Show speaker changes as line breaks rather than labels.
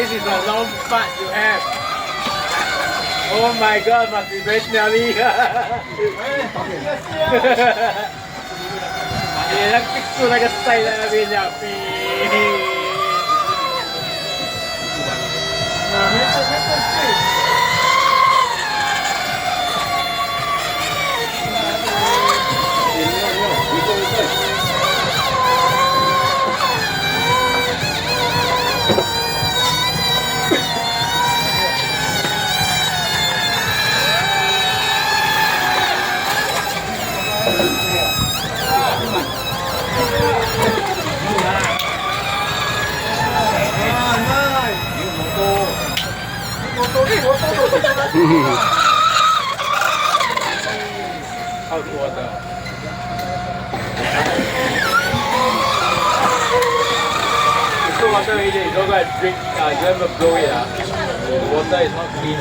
This is a long fart you have. Oh my god, must be very smelly. 你那逼住那个塞在那边这样逼。超多的。You put water in it, you don't go and drink, you don't even blow it. The water is not clean.